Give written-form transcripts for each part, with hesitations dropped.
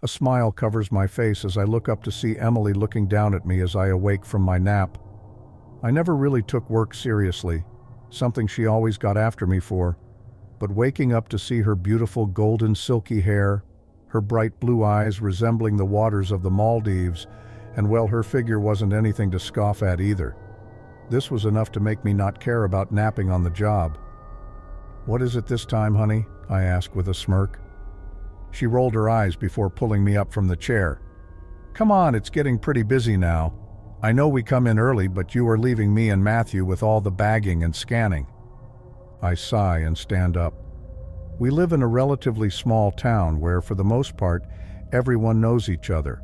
A smile covers my face as I look up to see Emily looking down at me as I awake from my nap. I never really took work seriously, something she always got after me for, but waking up to see her beautiful golden silky hair, her bright blue eyes resembling the waters of the Maldives, and well, her figure wasn't anything to scoff at either. This was enough to make me not care about napping on the job. "What is it this time, honey?" I asked with a smirk. She rolled her eyes before pulling me up from the chair. "Come on, it's getting pretty busy now. I know we come in early, but you are leaving me and Matthew with all the bagging and scanning." I sigh and stand up. We live in a relatively small town where, for the most part, everyone knows each other.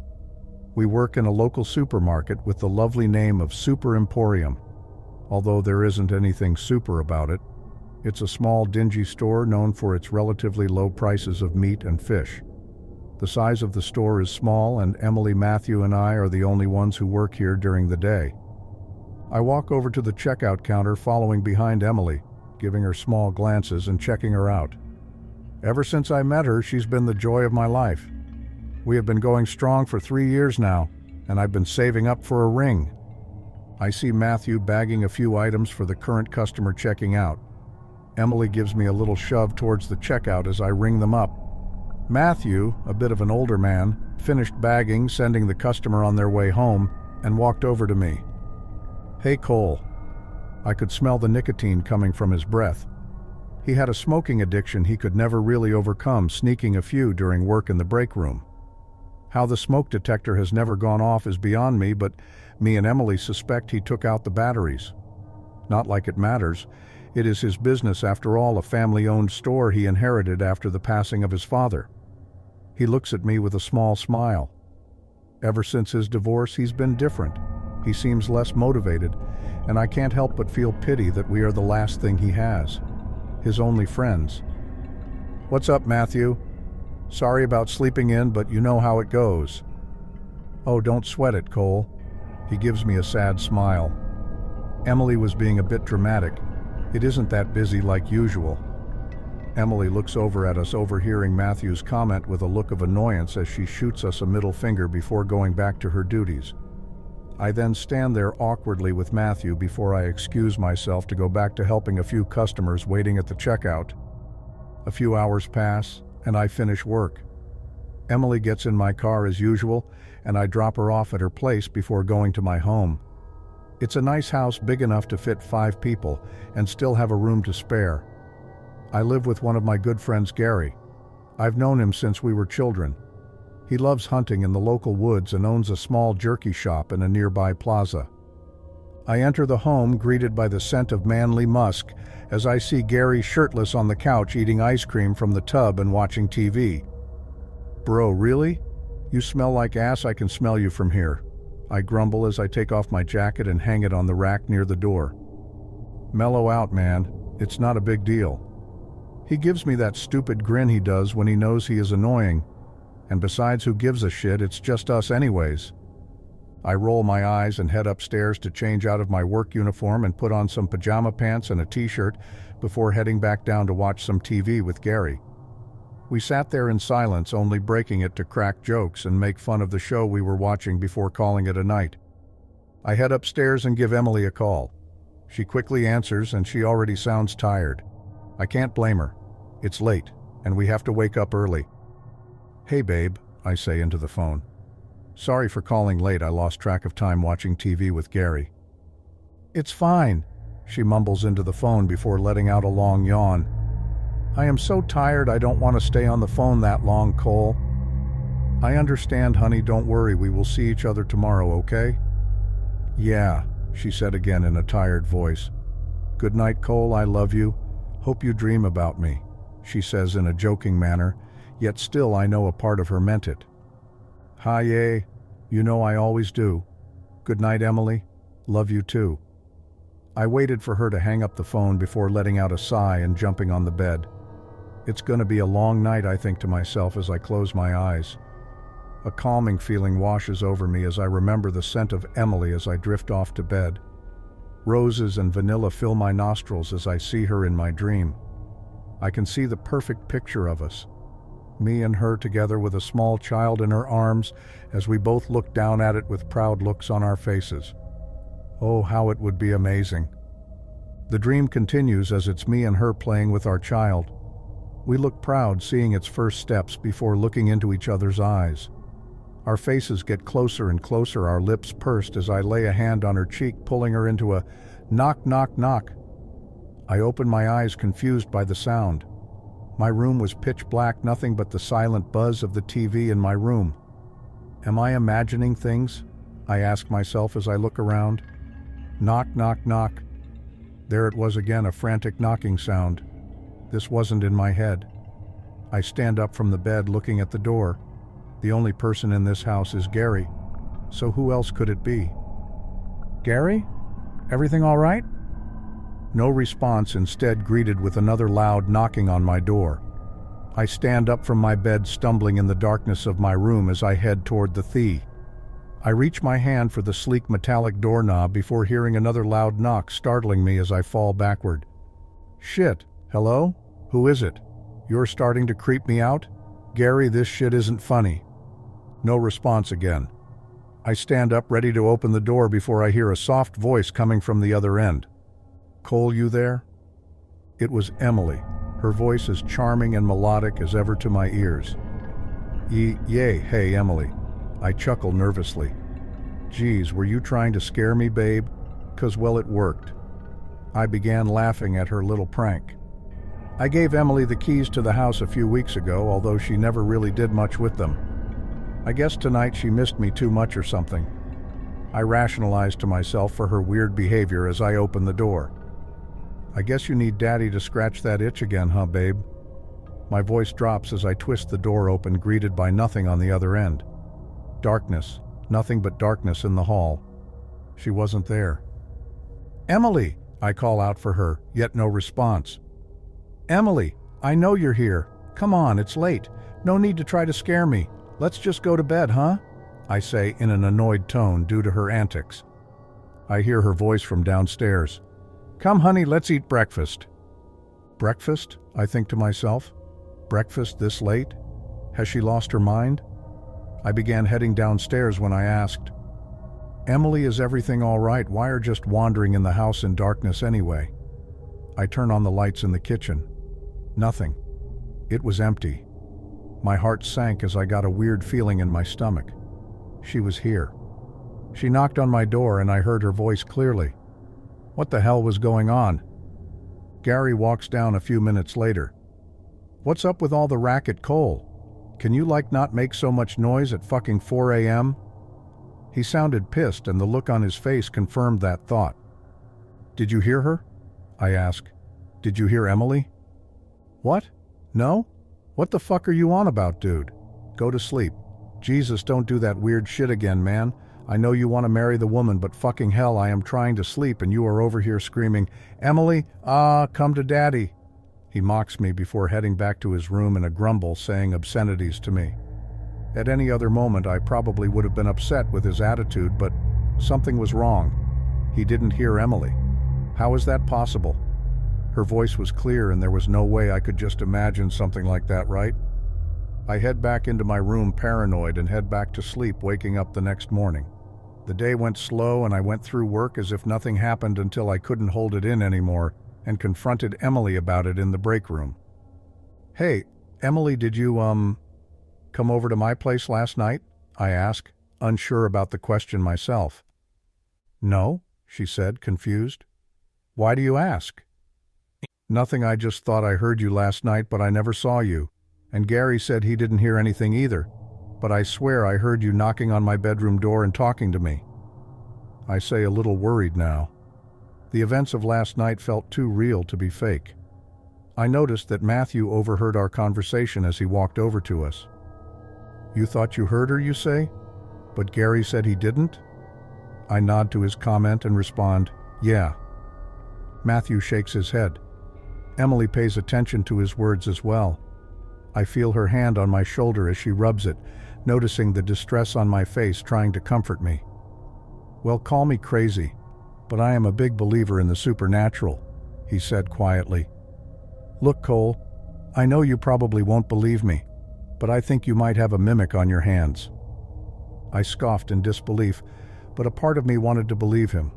We work in a local supermarket with the lovely name of Super Emporium, although there isn't anything super about it. It's a small, dingy store known for its relatively low prices of meat and fish. The size of the store is small, and Emily, Matthew, and I are the only ones who work here during the day. I walk over to the checkout counter following behind Emily, giving her small glances and checking her out. Ever since I met her, she's been the joy of my life. We have been going strong for 3 years now, and I've been saving up for a ring. I see Matthew bagging a few items for the current customer checking out. Emily gives me a little shove towards the checkout as I ring them up. Matthew, a bit of an older man, finished bagging, sending the customer on their way home, and walked over to me. "Hey, Cole." I could smell the nicotine coming from his breath. He had a smoking addiction he could never really overcome, sneaking a few during work in the break room. How the smoke detector has never gone off is beyond me, but me and Emily suspect he took out the batteries. Not like it matters. It is his business, after all, a family-owned store he inherited after the passing of his father. He looks at me with a small smile. Ever since his divorce, he's been different. He seems less motivated, and I can't help but feel pity that we are the last thing he has. His only friends. "What's up, Matthew? Sorry about sleeping in, but you know how it goes." "Oh, don't sweat it, Cole." He gives me a sad smile. Emily was being a bit dramatic. It isn't that busy like usual. Emily looks over at us, overhearing Matthew's comment with a look of annoyance as she shoots us a middle finger before going back to her duties. I then stand there awkwardly with Matthew before I excuse myself to go back to helping a few customers waiting at the checkout. A few hours pass, and I finish work. Emily gets in my car as usual, and I drop her off at her place before going to my home. It's a nice house big enough to fit 5 people and still have a room to spare. I live with one of my good friends, Gary. I've known him since we were children. He loves hunting in the local woods and owns a small jerky shop in a nearby plaza. I enter the home greeted by the scent of manly musk as I see Gary shirtless on the couch eating ice cream from the tub and watching TV. "Bro, really? You smell like ass. I can smell you from here," I grumble as I take off my jacket and hang it on the rack near the door. "Mellow out, man. It's not a big deal." He gives me that stupid grin he does when he knows he is annoying. And besides, who gives a shit? It's just us anyways. I roll my eyes and head upstairs to change out of my work uniform and put on some pajama pants and a t-shirt before heading back down to watch some TV with Gary. We sat there in silence, only breaking it to crack jokes and make fun of the show we were watching before calling it a night. I head upstairs and give Emily a call. She quickly answers, and she already sounds tired. I can't blame her. It's late, and we have to wake up early. "Hey babe," I say into the phone. "Sorry for calling late. I lost track of time watching TV with Gary." "It's fine," she mumbles into the phone before letting out a long yawn. "I am so tired I don't want to stay on the phone that long, Cole." "I understand, honey. Don't worry. We will see each other tomorrow, okay?" "Yeah," she said again in a tired voice. "Good night, Cole. I love you. Hope you dream about me," she says in a joking manner, yet still I know a part of her meant it. "Hi, yay. You know I always do. Good night, Emily. Love you too." I waited for her to hang up the phone before letting out a sigh and jumping on the bed. It's gonna be a long night, I think to myself as I close my eyes. A calming feeling washes over me as I remember the scent of Emily as I drift off to bed. Roses and vanilla fill my nostrils as I see her in my dream. I can see the perfect picture of us. me and her together with a small child in her arms as we both looked down at it with proud looks on our faces. Oh, how it would be amazing. The dream continues as it's me and her playing with our child. We look proud seeing its first steps before looking into each other's eyes. Our faces get closer and closer, our lips pursed as I lay a hand on her cheek, pulling her into a knock, knock, knock. I open my eyes, confused by the sound. My room was pitch black, nothing but the silent buzz of the TV in my room. Am I imagining things? I ask myself as I look around. Knock, knock, knock. There it was again, a frantic knocking sound. This wasn't in my head. I stand up from the bed, looking at the door. The only person in this house is Gary. So who else could it be? Gary? Everything all right? No response, instead greeted with another loud knocking on my door. I stand up from my bed, stumbling in the darkness of my room as I head toward the thee. I reach my hand for the sleek metallic doorknob before hearing another loud knock, startling me as I fall backward. Shit, hello? Who is it? You're starting to creep me out? Gary, this shit isn't funny. No response again. I stand up, ready to open the door before I hear a soft voice coming from the other end. Cole, you there? It was Emily, her voice as charming and melodic as ever to my ears. Yay, hey Emily. I chuckle nervously. Geez, were you trying to scare me, babe? 'Cause well, it worked. I began laughing at her little prank. I gave Emily the keys to the house a few weeks ago, although she never really did much with them. I guess tonight she missed me too much or something. I rationalized to myself for her weird behavior as I opened the door. I guess you need Daddy to scratch that itch again, huh, babe? My voice drops as I twist the door open, greeted by nothing on the other end. Darkness, nothing but darkness in the hall. She wasn't there. Emily, I call out for her, yet no response. Emily, I know you're here. Come on, it's late. No need to try to scare me. Let's just go to bed, huh? I say in an annoyed tone due to her antics. I hear her voice from downstairs. Come, honey, let's eat breakfast. Breakfast? I think to myself. Breakfast this late? Has she lost her mind? I began heading downstairs when I asked, Emily, is everything all right? Why are just wandering in the house in darkness anyway? I turn on the lights in the kitchen. Nothing. It was empty. My heart sank as I got a weird feeling in my stomach. She was here. She knocked on my door and I heard her voice clearly. What the hell was going on? Gary walks down a few minutes later. What's up with all the racket, Cole? Can you not make so much noise at fucking 4 a.m.? He sounded pissed and the look on his face confirmed that thought. Did you hear her? I ask. Did you hear Emily? What? No? What the fuck are you on about, dude? Go to sleep. Jesus, don't do that weird shit again, man. I know you want to marry the woman, but fucking hell, I am trying to sleep and you are over here screaming, Emily, come to daddy. He mocks me before heading back to his room in a grumble, saying obscenities to me. At any other moment, I probably would have been upset with his attitude, but something was wrong. He didn't hear Emily. How is that possible? Her voice was clear and there was no way I could just imagine something like that, right? I head back into my room paranoid and head back to sleep, waking up the next morning. The day went slow and I went through work as if nothing happened until I couldn't hold it in anymore and confronted Emily about it in the break room. Hey, Emily, did you, come over to my place last night? I asked, unsure about the question myself. No, she said, confused. Why do you ask? Nothing, I just thought I heard you last night, but I never saw you. And Gary said he didn't hear anything either. But I swear I heard you knocking on my bedroom door and talking to me. I say, a little worried now. The events of last night felt too real to be fake. I noticed that Matthew overheard our conversation as he walked over to us. You thought you heard her, you say? But Gary said he didn't? I nod to his comment and respond, yeah. Matthew shakes his head. Emily pays attention to his words as well. I feel her hand on my shoulder as she rubs it, noticing the distress on my face, trying to comfort me. Well, call me crazy, but I am a big believer in the supernatural, he said quietly. Look, Cole, I know you probably won't believe me, but I think you might have a mimic on your hands." I scoffed in disbelief, but a part of me wanted to believe him.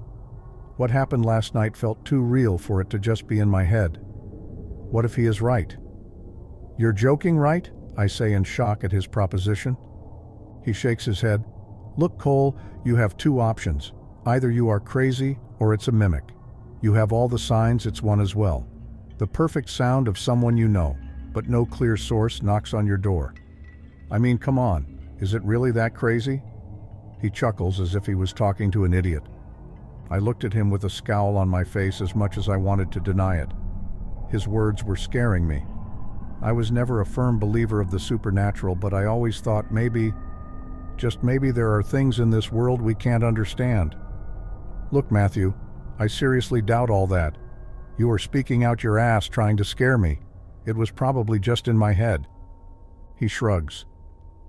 What happened last night felt too real for it to just be in my head. What if he is right? "You're joking, right?" I say in shock at his proposition. He shakes his head. "Look, Cole, you have two options. Either you are crazy or it's a mimic. You have all the signs it's one as well. The perfect sound of someone you know, but no clear source knocks on your door. I mean, come on, is it really that crazy?" He chuckles as if he was talking to an idiot. I looked at him with a scowl on my face as much as I wanted to deny it. His words were scaring me. I was never a firm believer of the supernatural, but I always thought maybe, just maybe, there are things in this world we can't understand. "Look, Matthew, I seriously doubt all that. You are speaking out your ass trying to scare me. It was probably just in my head." He shrugs.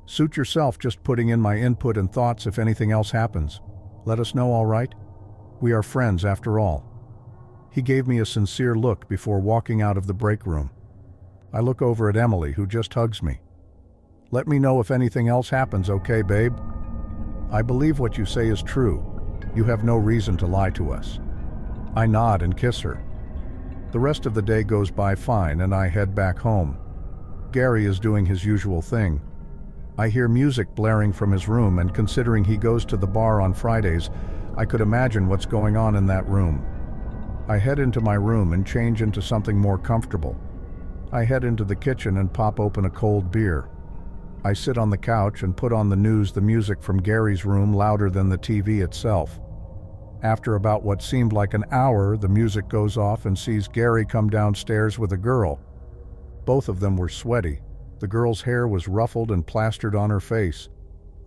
"Suit yourself, just putting in my input and thoughts. If anything else happens, let us know, all right? We are friends after all." He gave me a sincere look before walking out of the break room. I look over at Emily, who just hugs me. "Let me know if anything else happens, okay, babe? I believe what you say is true. You have no reason to lie to us." I nod and kiss her. The rest of the day goes by fine, and I head back home. Gary is doing his usual thing. I hear music blaring from his room, and considering he goes to the bar on Fridays, I could imagine what's going on in that room. I head into my room and change into something more comfortable. I head into the kitchen and pop open a cold beer. I sit on the couch and put on the news, the music from Gary's room louder than the TV itself. After about what seemed like an hour, the music goes off and sees Gary come downstairs with a girl. Both of them were sweaty. The girl's hair was ruffled and plastered on her face.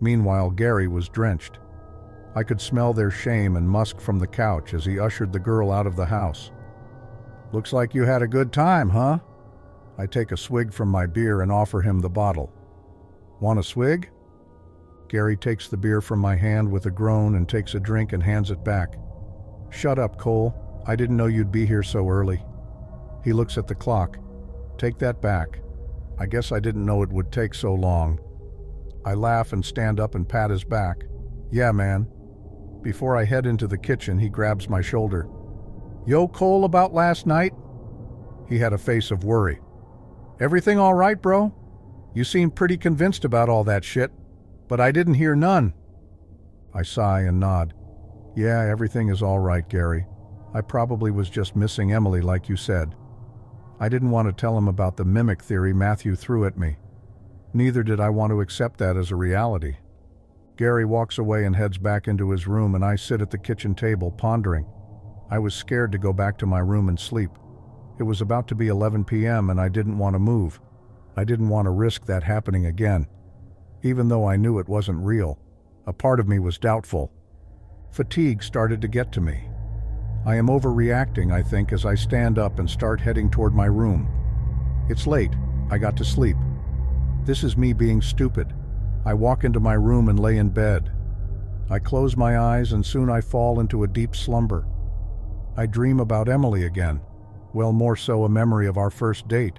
Meanwhile, Gary was drenched. I could smell their shame and musk from the couch as he ushered the girl out of the house. "Looks like you had a good time, huh?" I take a swig from my beer and offer him the bottle. "Want a swig?" Gary takes the beer from my hand with a groan and takes a drink and hands it back. "Shut up, Cole. I didn't know you'd be here so early." He looks at the clock. "Take that back. I guess I didn't know it would take so long." I laugh and stand up and pat his back. "Yeah, man." Before I head into the kitchen, he grabs my shoulder. "Yo, Cole, about last night?" He had a face of worry. "Everything all right, bro? You seem pretty convinced about all that shit, but I didn't hear none." I sigh and nod. "Yeah, everything is all right, Gary. I probably was just missing Emily, like you said." I didn't want to tell him about the mimic theory Matthew threw at me. Neither did I want to accept that as a reality. Gary walks away and heads back into his room, and I sit at the kitchen table pondering. I was scared to go back to my room and sleep. It was about to be 11 p.m. and I didn't want to move. I didn't want to risk that happening again. Even though I knew it wasn't real, a part of me was doubtful. Fatigue started to get to me. I am overreacting, I think, as I stand up and start heading toward my room. It's late. I got to sleep. This is me being stupid. I walk into my room and lay in bed. I close my eyes and soon I fall into a deep slumber. I dream about Emily again. Well, more so a memory of our first date.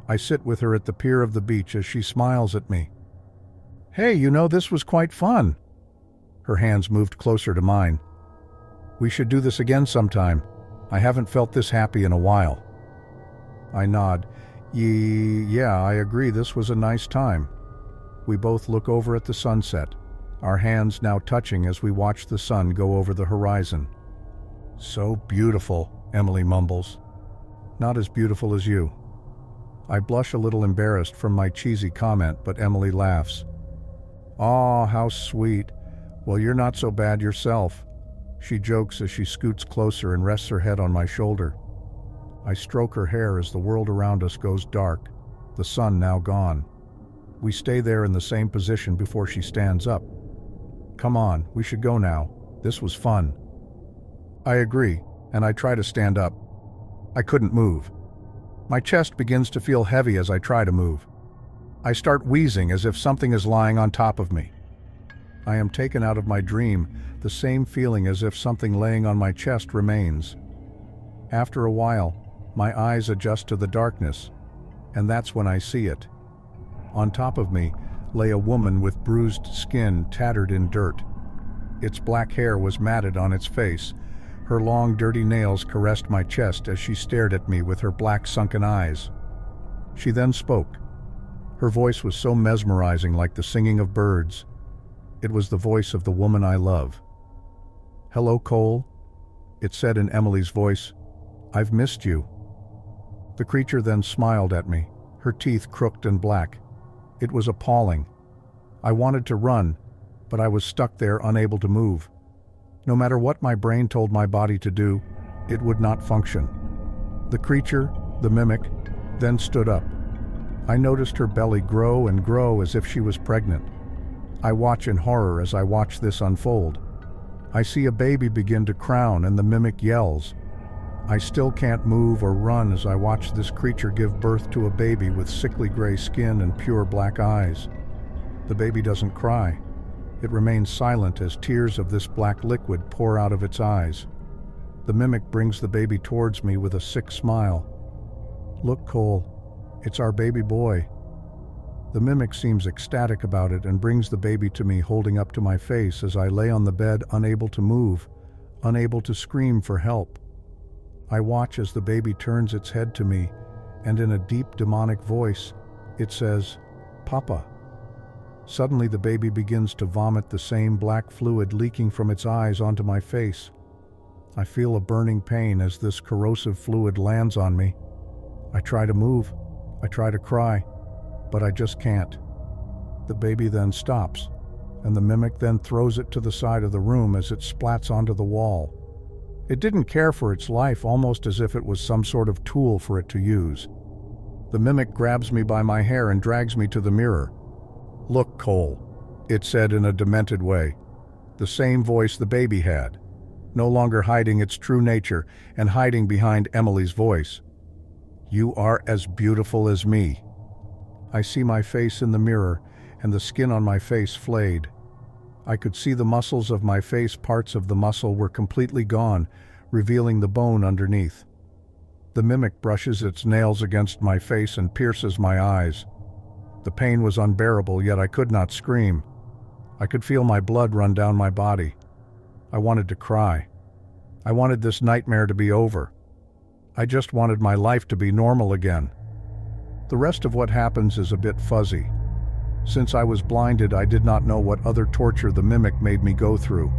I sit with her at the pier of the beach as she smiles at me. "Hey, this was quite fun." Her hands moved closer to mine. "We should do this again sometime. I haven't felt this happy in a while." I nod. Yeah, I agree, this was a nice time." We both look over at the sunset, our hands now touching as we watch the sun go over the horizon. "So beautiful," Emily mumbles. "Not as beautiful as you." I blush a little embarrassed from my cheesy comment, but Emily laughs. "Aw, how sweet. Well, you're not so bad yourself." She jokes as she scoots closer and rests her head on my shoulder. I stroke her hair as the world around us goes dark, the sun now gone. We stay there in the same position before she stands up. "Come on, we should go now. This was fun." I agree, and I try to stand up. I couldn't move. My chest begins to feel heavy as I try to move. I start wheezing as if something is lying on top of me. I am taken out of my dream, the same feeling as if something laying on my chest remains. After a while, my eyes adjust to the darkness, and that's when I see it. On top of me lay a woman with bruised skin tattered in dirt. Its black hair was matted on its face. Her long, dirty nails caressed my chest as she stared at me with her black, sunken eyes. She then spoke. Her voice was so mesmerizing, like the singing of birds. It was the voice of the woman I love. "Hello, Cole," it said in Emily's voice. "I've missed you." The creature then smiled at me, her teeth crooked and black. It was appalling. I wanted to run, but I was stuck there, unable to move. No matter what my brain told my body to do, it would not function. The creature, the mimic, then stood up. I noticed her belly grow and grow as if she was pregnant. I watch in horror as I watch this unfold. I see a baby begin to crown and the mimic yells. I still can't move or run as I watch this creature give birth to a baby with sickly gray skin and pure black eyes. The baby doesn't cry. It remains silent as tears of this black liquid pour out of its eyes. The mimic brings the baby towards me with a sick smile. "Look, Cole, it's our baby boy." The mimic seems ecstatic about it and brings the baby to me, holding up to my face as I lay on the bed, unable to move, unable to scream for help. I watch as the baby turns its head to me, and in a deep demonic voice, it says, "Papa." Suddenly the baby begins to vomit the same black fluid leaking from its eyes onto my face. I feel a burning pain as this corrosive fluid lands on me. I try to move, I try to cry, but I just can't. The baby then stops, and the mimic then throws it to the side of the room as it splats onto the wall. It didn't care for its life, almost as if it was some sort of tool for it to use. The mimic grabs me by my hair and drags me to the mirror. "Look, Cole," it said in a demented way. The same voice the baby had, no longer hiding its true nature and hiding behind Emily's voice. "You are as beautiful as me." I see my face in the mirror, and the skin on my face flayed. I could see the muscles of my face. Parts of the muscle were completely gone, revealing the bone underneath. The mimic brushes its nails against my face and pierces my eyes. The pain was unbearable, yet I could not scream. I could feel my blood run down my body. I wanted to cry. I wanted this nightmare to be over. I just wanted my life to be normal again. The rest of what happens is a bit fuzzy. Since I was blinded, I did not know what other torture the mimic made me go through.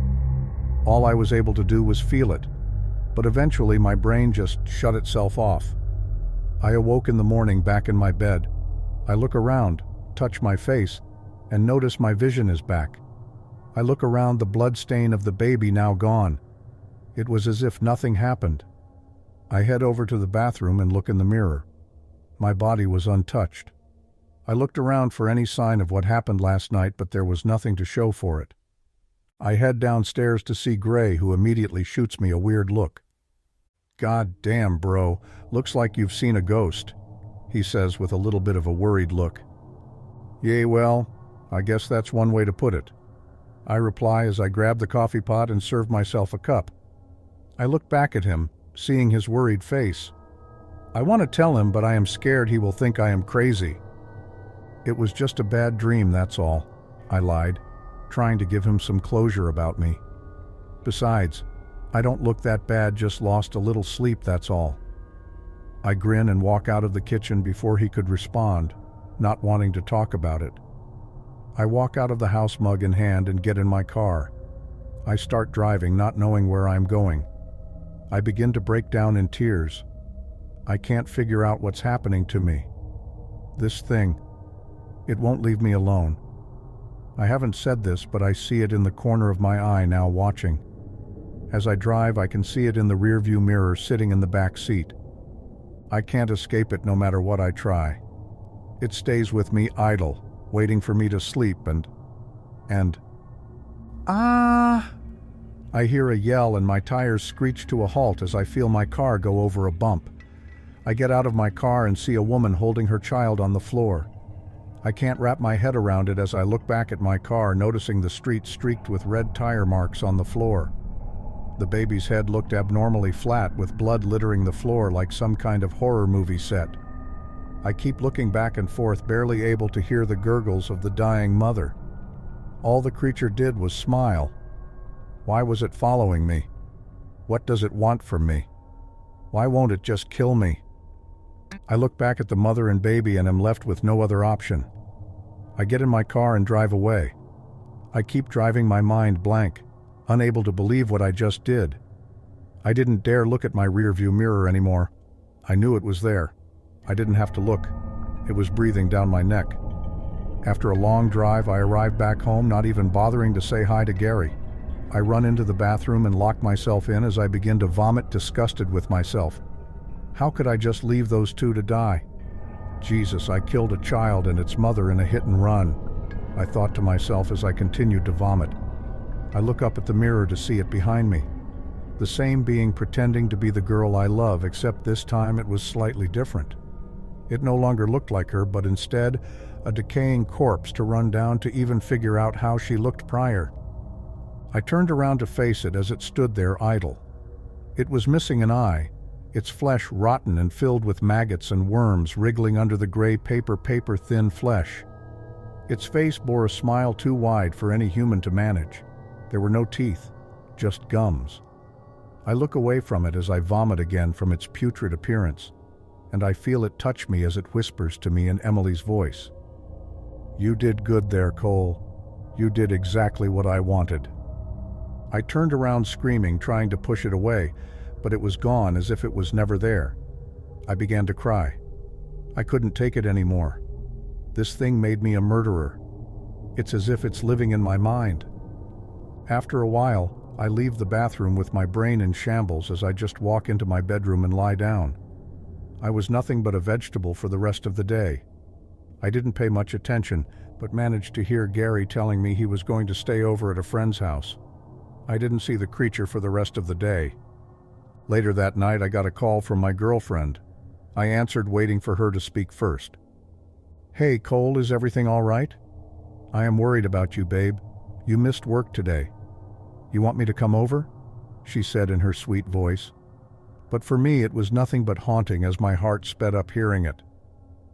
All I was able to do was feel it, but eventually my brain just shut itself off. I awoke in the morning back in my bed. I look around, touch my face, and notice my vision is back. I look around, the blood stain of the baby now gone. It was as if nothing happened. I head over to the bathroom and look in the mirror. My body was untouched. I looked around for any sign of what happened last night, but there was nothing to show for it. I head downstairs to see Gray, who immediately shoots me a weird look. "God damn, bro, looks like you've seen a ghost," he says with a little bit of a worried look. "Yeah, well, I guess that's one way to put it," I reply as I grab the coffee pot and serve myself a cup. I look back at him, seeing his worried face. I want to tell him, but I am scared he will think I am crazy. "It was just a bad dream, that's all," I lied, trying to give him some closure about me. "Besides, I don't look that bad, just lost a little sleep, that's all." I grin and walk out of the kitchen before he could respond, not wanting to talk about it. I walk out of the house, mug in hand, and get in my car. I start driving, not knowing where I'm going. I begin to break down in tears. I can't figure out what's happening to me. This thing, it won't leave me alone. I haven't said this, but I see it in the corner of my eye now, watching. As I drive, I can see it in the rearview mirror, sitting in the back seat. I can't escape it no matter what I try. It stays with me, idle, waiting for me to sleep, and I hear a yell and my tires screech to a halt as I feel my car go over a bump. I get out of my car and see a woman holding her child on the floor. I can't wrap my head around it as I look back at my car, noticing the street streaked with red tire marks on the floor. The baby's head looked abnormally flat, with blood littering the floor like some kind of horror movie set. I keep looking back and forth, barely able to hear the gurgles of the dying mother. All the creature did was smile. Why was it following me? What does it want from me? Why won't it just kill me? I look back at the mother and baby and am left with no other option. I get in my car and drive away. I keep driving, my mind blank, unable to believe what I just did. I didn't dare look at my rearview mirror anymore. I knew it was there. I didn't have to look. It was breathing down my neck. After a long drive, I arrived back home, not even bothering to say hi to Gary. I run into the bathroom and lock myself in as I begin to vomit, disgusted with myself. How could I just leave those two to die? Jesus, I killed a child and its mother in a hit and run, I thought to myself as I continued to vomit. I look up at the mirror to see it behind me. The same being pretending to be the girl I love, except this time it was slightly different. It no longer looked like her, but instead a decaying corpse to run down to even figure out how she looked prior. I turned around to face it as it stood there idle. It was missing an eye, its flesh rotten and filled with maggots and worms wriggling under the gray paper-thin flesh. Its face bore a smile too wide for any human to manage. There were no teeth, just gums. I look away from it as I vomit again from its putrid appearance, and I feel it touch me as it whispers to me in Emily's voice. "You did good there, Cole. You did exactly what I wanted." I turned around screaming, trying to push it away, but it was gone as if it was never there. I began to cry. I couldn't take it anymore. This thing made me a murderer. It's as if it's living in my mind. After a while, I leave the bathroom with my brain in shambles as I just walk into my bedroom and lie down. I was nothing but a vegetable for the rest of the day. I didn't pay much attention, but managed to hear Gary telling me he was going to stay over at a friend's house. I didn't see the creature for the rest of the day. Later that night, I got a call from my girlfriend. I answered, waiting for her to speak first. "Hey, Cole, is everything all right? I am worried about you, babe. You missed work today. You want me to come over?" she said in her sweet voice. But for me, it was nothing but haunting as my heart sped up hearing it.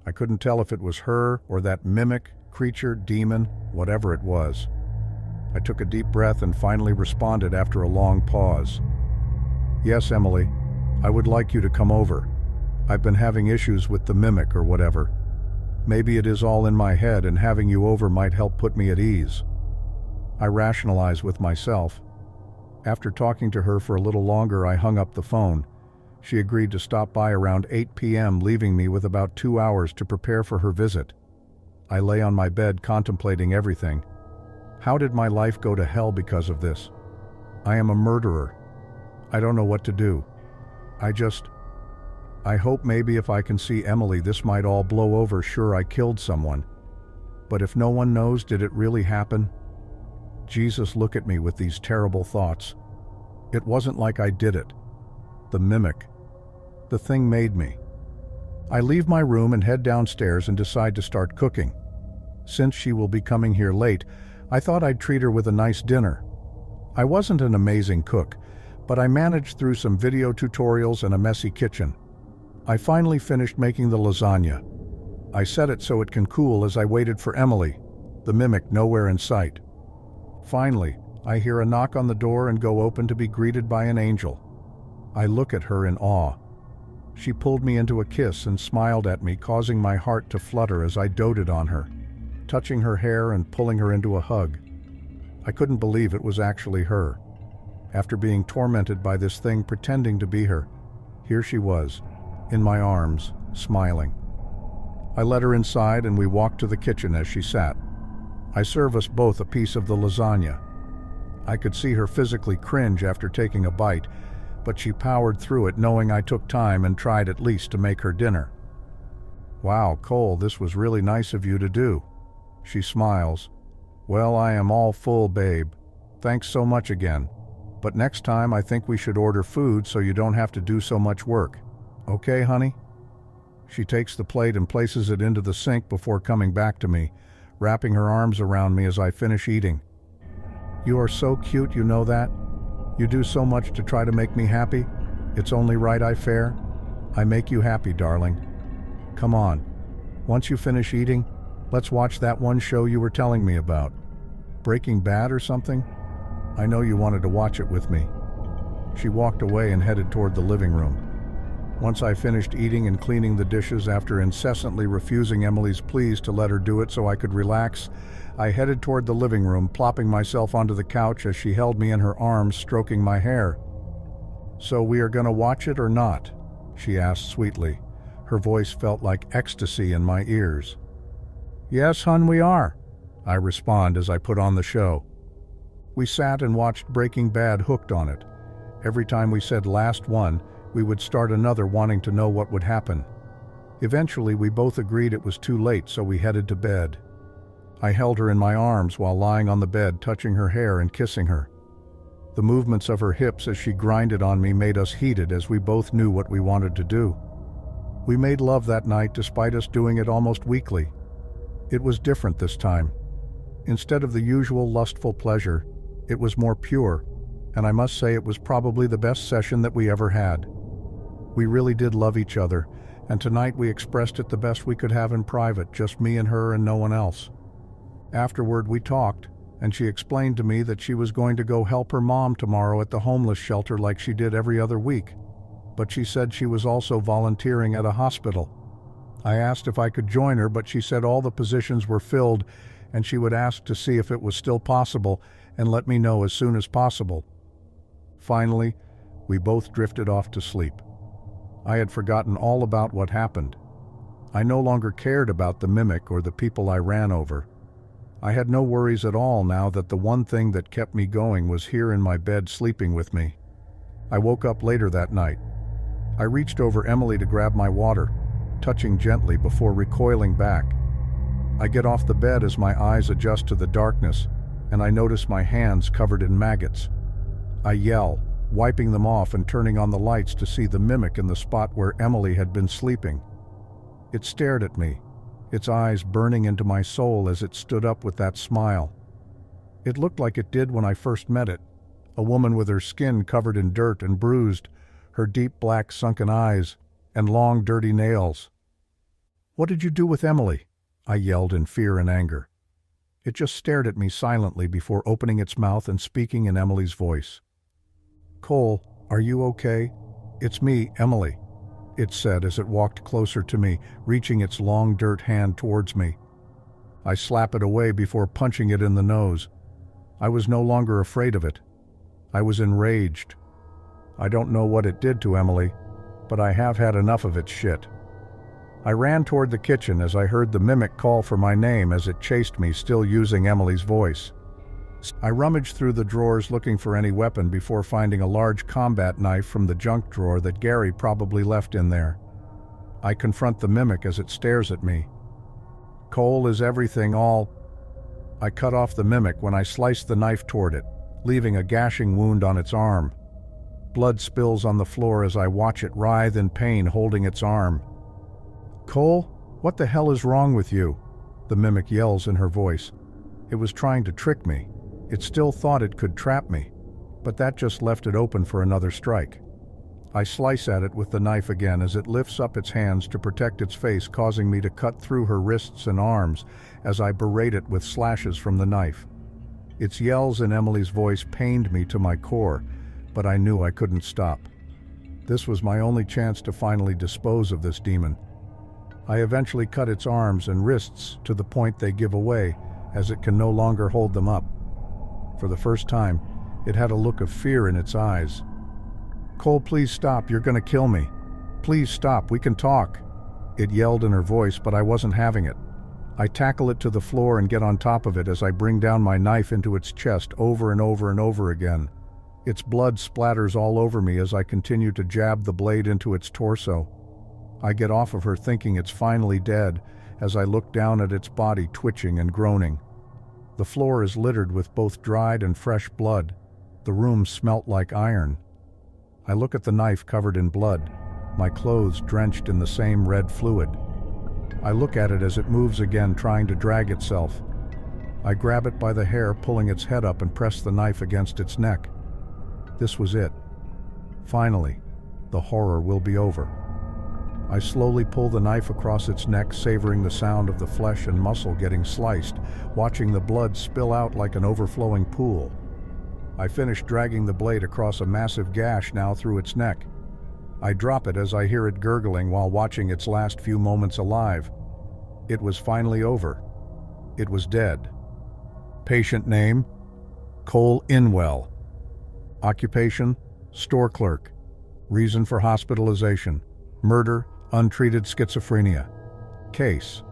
I couldn't tell if it was her or that mimic, creature, demon, whatever it was. I took a deep breath and finally responded after a long pause. "Yes, Emily, I would like you to come over. I've been having issues with the mimic or whatever. Maybe it is all in my head and having you over might help put me at ease." I rationalized with myself. After talking to her for a little longer, I hung up the phone. She agreed to stop by around 8 p.m., leaving me with about 2 hours to prepare for her visit. I lay on my bed contemplating everything. How did my life go to hell because of this? I am a murderer. I don't know what to do. I hope maybe if I can see Emily, this might all blow over. Sure, I killed someone. But if no one knows, did it really happen? Jesus, look at me with these terrible thoughts. It wasn't like I did it. The mimic. The thing made me. I leave my room and head downstairs and decide to start cooking. Since she will be coming here late, I thought I'd treat her with a nice dinner. I wasn't an amazing cook, but I managed through some video tutorials and a messy kitchen. I finally finished making the lasagna. I set it so it can cool as I waited for Emily, the mimic nowhere in sight. Finally, I hear a knock on the door and go open to be greeted by an angel. I look at her in awe. She pulled me into a kiss and smiled at me, causing my heart to flutter as I doted on her, touching her hair and pulling her into a hug. I couldn't believe it was actually her. After being tormented by this thing pretending to be her, here she was, in my arms, smiling. I let her inside and we walked to the kitchen as she sat. I served us both a piece of the lasagna. I could see her physically cringe after taking a bite, but she powered through it, knowing I took time and tried at least to make her dinner. "Wow, Cole, this was really nice of you to do." She smiles. "Well, I am all full, babe. Thanks so much again. But next time I think we should order food so you don't have to do so much work. Okay, honey?" She takes the plate and places it into the sink before coming back to me, wrapping her arms around me as I finish eating. "You are so cute, you know that? You do so much to try to make me happy. It's only right I fare. I make you happy, darling. Come on, Once you finish eating, let's watch that one show you were telling me about. Breaking Bad or something? I know you wanted to watch it with me." She walked away and headed toward the living room. Once I finished eating and cleaning the dishes after incessantly refusing Emily's pleas to let her do it so I could relax, I headed toward the living room, plopping myself onto the couch as she held me in her arms, stroking my hair. "So we are gonna watch it or not?" she asked sweetly. Her voice felt like ecstasy in my ears. "Yes, hun, we are," I respond as I put on the show. We sat and watched Breaking Bad, hooked on it. Every time we said last one, we would start another, wanting to know what would happen. Eventually, we both agreed it was too late, so we headed to bed. I held her in my arms while lying on the bed, touching her hair and kissing her. The movements of her hips as she grinded on me made us heated, as we both knew what we wanted to do. We made love that night despite us doing it almost weekly. It was different this time. Instead of the usual lustful pleasure, it was more pure, and I must say it was probably the best session that we ever had. We really did love each other, and tonight we expressed it the best we could have in private, just me and her and no one else. Afterward we talked, and she explained to me that she was going to go help her mom tomorrow at the homeless shelter like she did every other week, but she said she was also volunteering at a hospital. I asked if I could join her, but she said all the positions were filled and she would ask to see if it was still possible and let me know as soon as possible. Finally, we both drifted off to sleep. I had forgotten all about what happened. I no longer cared about the mimic or the people I ran over. I had no worries at all now that the one thing that kept me going was here in my bed sleeping with me. I woke up later that night. I reached over Emily to grab my water, touching gently before recoiling back. I get off the bed as my eyes adjust to the darkness, and I notice my hands covered in maggots. I yell, wiping them off and turning on the lights to see the mimic in the spot where Emily had been sleeping. It stared at me, its eyes burning into my soul as it stood up with that smile. It looked like it did when I first met it, a woman with her skin covered in dirt and bruised, her deep black sunken eyes, and long dirty nails. "What did you do with Emily?" I yelled in fear and anger. It just stared at me silently before opening its mouth and speaking in Emily's voice. "Cole, are you okay? It's me, Emily," it said as it walked closer to me, reaching its long dirt hand towards me. I slap it away before punching it in the nose. I was no longer afraid of it. I was enraged. I don't know what it did to Emily, but I have had enough of its shit. I ran toward the kitchen as I heard the mimic call for my name as it chased me, still using Emily's voice. I rummaged through the drawers looking for any weapon before finding a large combat knife from the junk drawer that Gary probably left in there. I confront the mimic as it stares at me. "Cole, is everything all—" I cut off the mimic when I sliced the knife toward it, leaving a gashing wound on its arm. Blood spills on the floor as I watch it writhe in pain, holding its arm. "Cole, what the hell is wrong with you?" the mimic yells in her voice. It was trying to trick me. It still thought it could trap me, but that just left it open for another strike. I slice at it with the knife again as it lifts up its hands to protect its face, causing me to cut through her wrists and arms as I berate it with slashes from the knife. Its yells in Emily's voice pained me to my core, but I knew I couldn't stop. This was my only chance to finally dispose of this demon. I eventually cut its arms and wrists to the point they give away, as it can no longer hold them up. For the first time, it had a look of fear in its eyes. "Cole, please stop, you're gonna kill me. Please stop, we can talk," it yelled in her voice, but I wasn't having it. I tackle it to the floor and get on top of it as I bring down my knife into its chest over and over and over again. Its blood splatters all over me as I continue to jab the blade into its torso. I get off of her thinking it's finally dead as I look down at its body twitching and groaning. The floor is littered with both dried and fresh blood. The room smelt like iron. I look at the knife covered in blood, my clothes drenched in the same red fluid. I look at it as it moves again, trying to drag itself. I grab it by the hair, pulling its head up, and press the knife against its neck. This was it. Finally, the horror will be over. I slowly pull the knife across its neck, savoring the sound of the flesh and muscle getting sliced, watching the blood spill out like an overflowing pool. I finish dragging the blade across a massive gash now through its neck. I drop it as I hear it gurgling while watching its last few moments alive. It was finally over. It was dead. Patient name: Cole Inwell. Occupation: store clerk. Reason for hospitalization: murder, untreated schizophrenia. Case: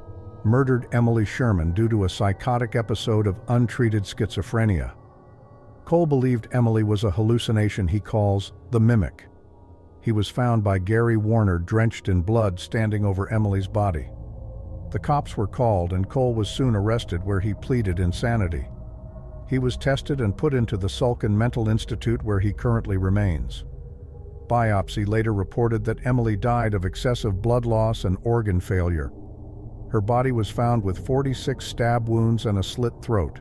murdered Emily Sherman due to a psychotic episode of untreated schizophrenia. Cole believed Emily was a hallucination he calls the mimic. He was found by Gary Warner drenched in blood standing over Emily's body. The cops were called and Cole was soon arrested, where he pleaded insanity. He was tested and put into the Sulcan Mental Institute, where he currently remains. Biopsy later reported that Emily died of excessive blood loss and organ failure. Her body was found with 46 stab wounds and a slit throat.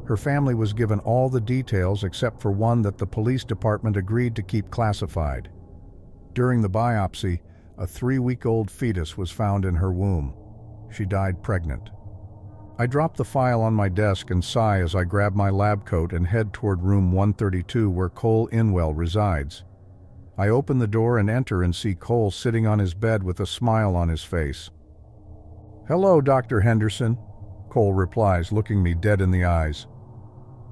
Her family was given all the details except for one that the police department agreed to keep classified. During the biopsy, a 3-week-old fetus was found in her womb. She died pregnant. I drop the file on my desk and sigh as I grab my lab coat and head toward room 132, where Cole Inwell resides. I open the door and enter and see Cole sitting on his bed with a smile on his face. "Hello, Dr. Henderson," Cole replies, looking me dead in the eyes.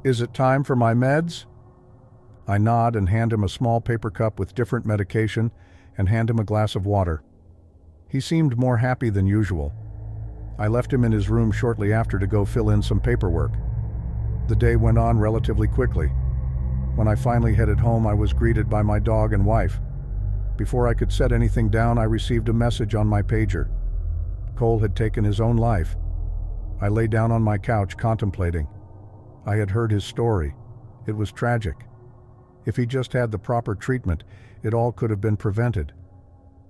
"Is it time for my meds?" I nod and hand him a small paper cup with different medication and hand him a glass of water. He seemed more happy than usual. I left him in his room shortly after to go fill in some paperwork. The day went on relatively quickly. When I finally headed home, I was greeted by my dog and wife. Before I could set anything down, I received a message on my pager. Cole had taken his own life. I lay down on my couch contemplating. I had heard his story. It was tragic. If he just had the proper treatment, it all could have been prevented.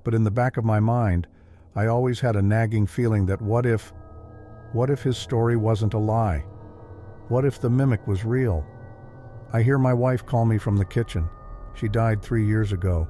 But in the back of my mind, I always had a nagging feeling that what if his story wasn't a lie? What if the mimic was real? I hear my wife call me from the kitchen. She died 3 years ago.